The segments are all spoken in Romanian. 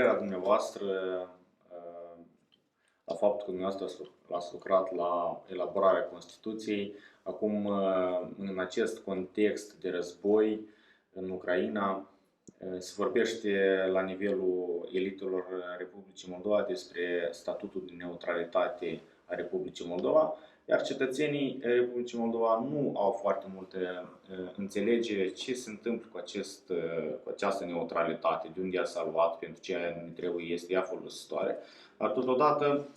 părerea dumneavoastră la faptul că dumneavoastră ați lucrat la elaborarea Constituției, acum în acest context de război în Ucraina, se vorbește la nivelul elitelor Republicii Moldova despre statutul de neutralitate a Republicii Moldova, iar cetățenii Republicii Moldova nu au foarte multe înțelegere ce se întâmplă cu această neutralitate, de unde ea s-a luat, pentru ce ne trebuie, este ea folositoare. Dar totodată,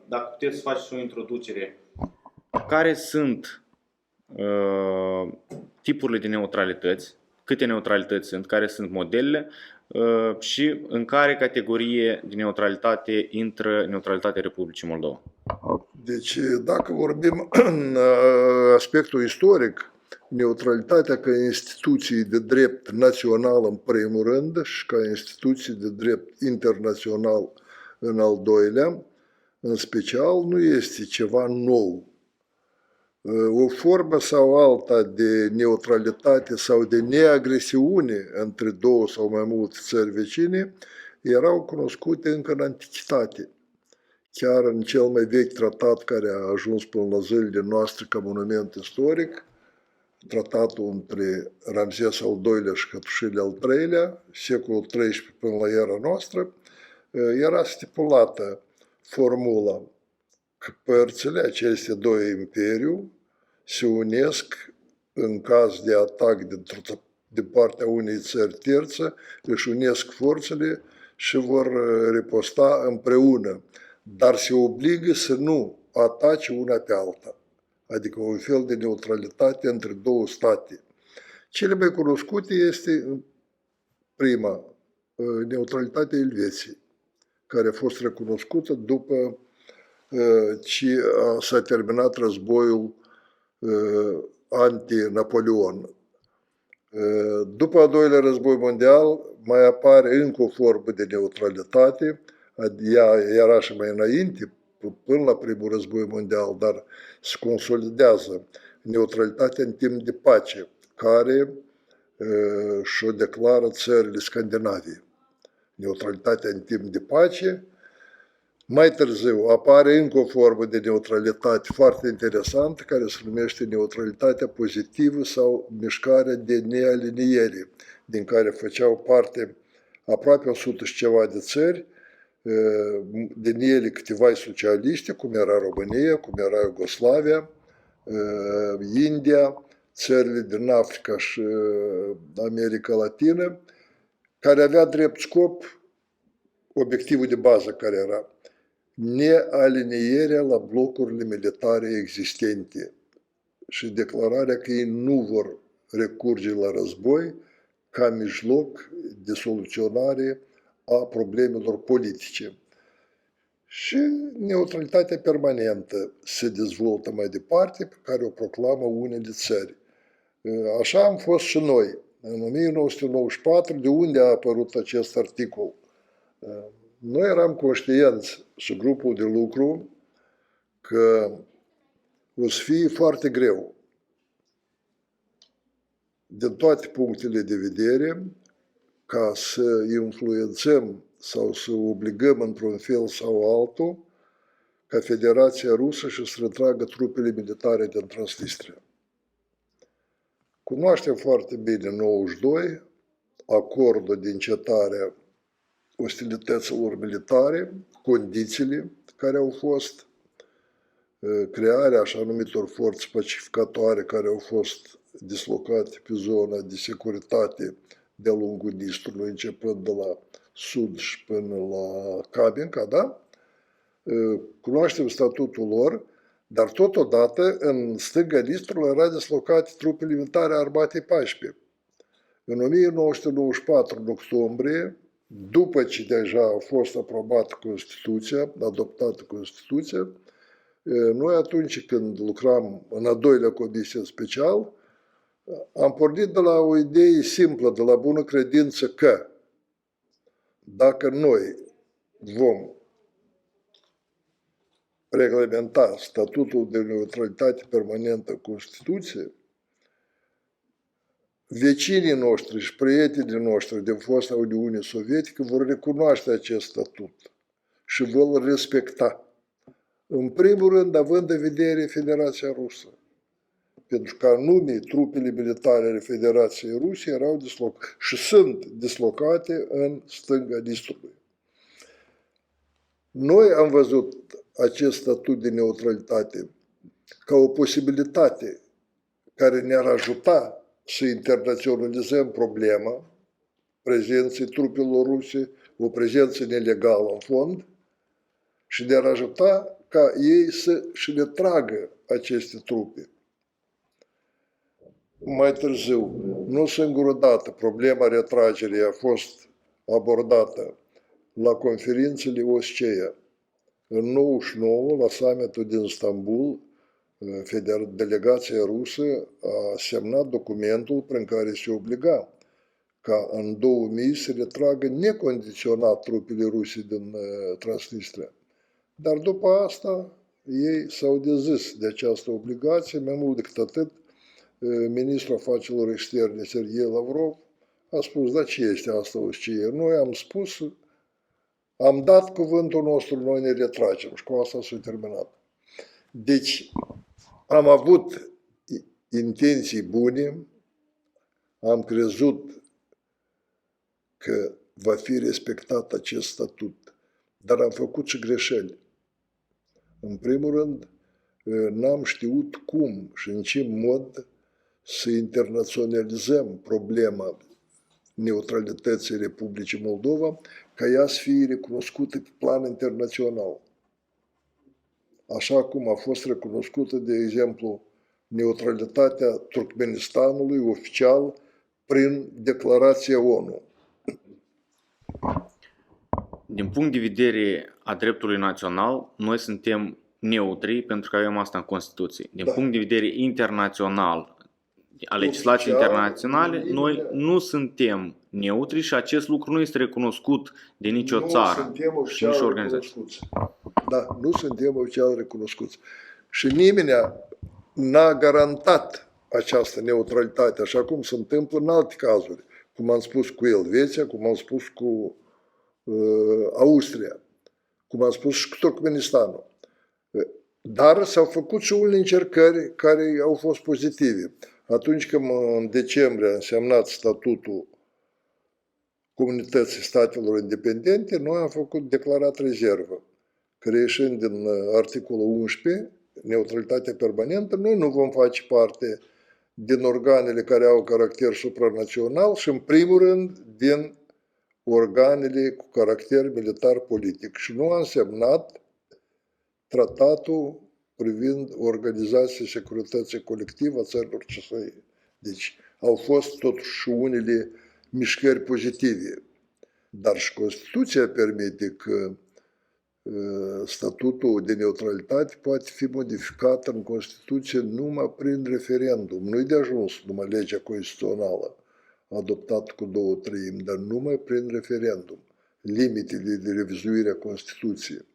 dacă puteți să faceți o introducere, care sunt tipurile de neutralități, câte neutralități sunt, care sunt modelele și în care categorie de neutralitate intră neutralitatea Republicii Moldova? Deci, dacă vorbim în aspectul istoric, neutralitatea ca instituție de drept național în primul rând și ca instituție de drept internațional în al doilea, în special, nu este ceva nou. O formă sau alta de neutralitate sau de neagresiune între două sau mai multe țări vecine erau cunoscute încă în antichitate. Chiar în cel mai vechi tratat care a ajuns până la zilele noastre ca monument istoric, tratatul între Ramzes al II-lea și Hătușile al III-lea, secolul XIII până la era noastră, era stipulată formula că părțile aceste două imperiu se unesc în caz de atac de partea unei țări terțe, își unesc forțele și vor riposta împreună, dar se obligă să nu atace una pe alta, adică un fel de neutralitate între două state. Cele mai cunoscute este prima, neutralitatea Elveției, care a fost recunoscută după ce s-a terminat războiul anti-Napoleon. După al doilea război mondial mai apare încă o formă de neutralitate, ea era și mai înainte, până la primul război mondial, dar se consolidează neutralitatea în timp de pace, care și-o declară țările Scandinaviei. Neutralitatea în timp de pace. Mai târziu apare încă o formă de neutralitate foarte interesantă, care se numește neutralitatea pozitivă sau mișcarea de nealiniere, din care făceau parte aproape 100 și ceva de țări, din ele câteva socialiste, cum era România, cum era Iugoslavia, India, țările din Africa și America Latină, care avea drept scop obiectivul de bază care era nealinierea la blocurile militare existente și declararea că ei nu vor recurge la război ca mijloc de soluționare a problemelor politice. Și neutralitatea permanentă se dezvoltă mai departe, pe care o proclamă unele țări. Așa am fost și noi. În 1994, de unde a apărut acest articol? Noi eram conștienți și grupul de lucru că o să fie foarte greu din toate punctele de vedere ca să influențăm sau să obligăm într-un fel sau altul ca Federația Rusă să retragă trupele militare din Transnistria. Cunoaștem foarte bine 92, acordul de încetare a ostilităților militare, condițiile care au fost, crearea așa numitor forțe pacificatoare care au fost dislocate pe zona de securitate de-a lungul Nistrului, începând de la sud și până la Cabinca, da? Cunoaștem statutul lor, dar totodată în stânga Nistrului era dislocate trupele militare armatei 14. În 1994, în octombrie, după ce deja a fost aprobată Constituția, adoptată Constituția, noi atunci când lucram în a doilea comisie special, am pornit de la o idee simplă, de la bună credință că dacă noi vom reglementa statutul de neutralitate permanentă în Constituție, vecinii noștri și prietenii noștri din fosta Uniune Sovietică vor recunoaște acest statut și vor respecta. În primul rând, având în vedere Federația Rusă. Pentru că anume trupele militare ale Federației Ruse erau dislocate și sunt dislocate în stânga Nistrului. Noi am văzut acest statut de neutralitate ca o posibilitate care ne-ar ajuta să internaționalizăm problema prezenței trupelor ruse, o prezență nelegală în fond, și ne-ar ajuta ca ei să și le tragă aceste trupe. Mai târziu, nu singură dată, problema retragerii a fost abordată la conferințele OSCE. În 99, la summitul din Istanbul, delegația rusă a semnat documentul prin care se obliga ca în 2000 să retragă necondiționat trupele ruse din Transnistria. Dar după asta ei s-au dezis de această obligație, mai mult decât atât, ministrul afacerilor externe Sergei Lavrov a spus, da, ce este asta OSCE? Noi am spus, am dat cuvântul nostru, noi ne retragem și cu asta s-a terminat. Deci am avut intenții bune, am crezut că va fi respectat acest statut, dar am făcut și greșeli. În primul rând, n-am știut cum și în ce mod să internaționalizăm problema neutralității Republicii Moldova, ca ea să fie recunoscută pe plan internațional. Așa cum a fost recunoscută, de exemplu, neutralitatea Turkmenistanului oficial prin declarația ONU. Din punct de vedere a dreptului național, noi suntem neutri pentru că avem asta în Constituție. Din punct de vedere internațional, a legislației internaționale, noi nu suntem neutri și acest lucru nu este recunoscut de nicio țară, și nicio organizație. Da, nu suntem oficial recunoscuți. Și nimeni n-a garantat această neutralitate, așa cum se întâmplă în alte cazuri, cum am spus cu Elveția, cum am spus cu Austria, cum am spus și cu Turkmenistanul. Dar s-au făcut și unele încercări care au fost pozitive. Atunci când în decembrie a însemnat statutul Comunității Statelor Independente, noi am făcut declarat rezervă, că reieșind din articolul 11, neutralitatea permanentă, noi nu vom face parte din organele care au caracter supranațional și, în primul rând, din organele cu caracter militar-politic. Și nu am semnat tratatul privind Organizația Securității Colective a țărilor CSI. Deci au fost totuși unele mișcări pozitive. Dar și Constituția permite că statutul de neutralitate poate fi modificat în Constituție numai prin referendum. Nu-i de ajuns numai legea constituțională adoptată cu 2/3, dar numai prin referendum. Limitele de revizuire a Constituției.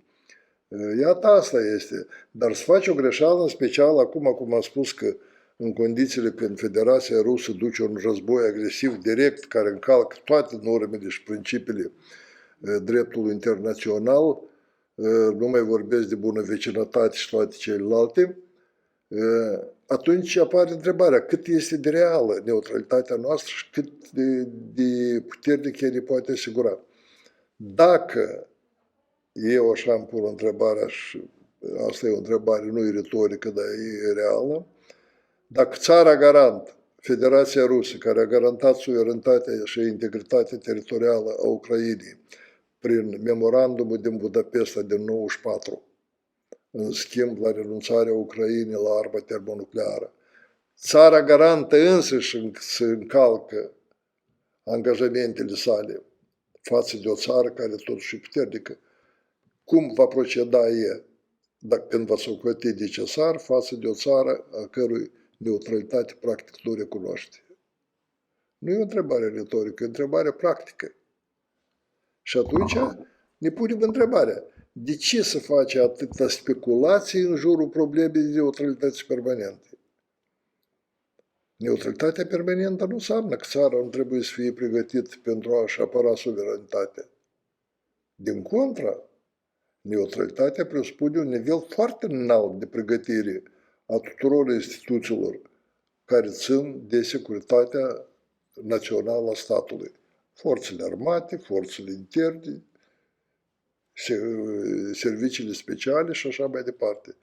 Iată, asta este. Dar să faci o greșeală, în special acum, cum am spus, că în condițiile când Federația Rusă duce un război agresiv direct, care încalcă toate normele și principiile dreptului internațional, nu mai vorbesc de bună vecinătate și toate celelalte, atunci apare întrebarea cât este de reală neutralitatea noastră și cât de puternic ea ne poate asigura. Dacă eu așa îmi pun întrebarea și asta e o întrebare, nu e retorică, dar e reală, dacă țara garant, Federația Rusă, care a garantat suveranitatea și integritatea teritorială a Ucrainei prin memorandumul din Budapesta din 94, în schimb la renunțarea Ucrainei la arma termonucleară, țara garantă însăși să încalcă angajamentele sale față de o țară care totuși e puternică, cum va proceda ea când va socoti necesar față de o țară a cărui neutralitate practic nu recunoaște? Nu e o întrebare retorică, e o întrebare practică. Și atunci ne punem întrebarea, de ce se face atâta speculație în jurul problemei de neutralități permanente? Neutralitatea permanentă nu înseamnă că țara nu trebuie să fie pregătit pentru a-și apăra suveranitatea. Din contră, neutralitatea presupune un nivel foarte înalt de pregătire a tuturor instituțiilor care țin de securitatea națională a statului. Forțele armate, forțele interne, serviciile speciale și așa mai departe.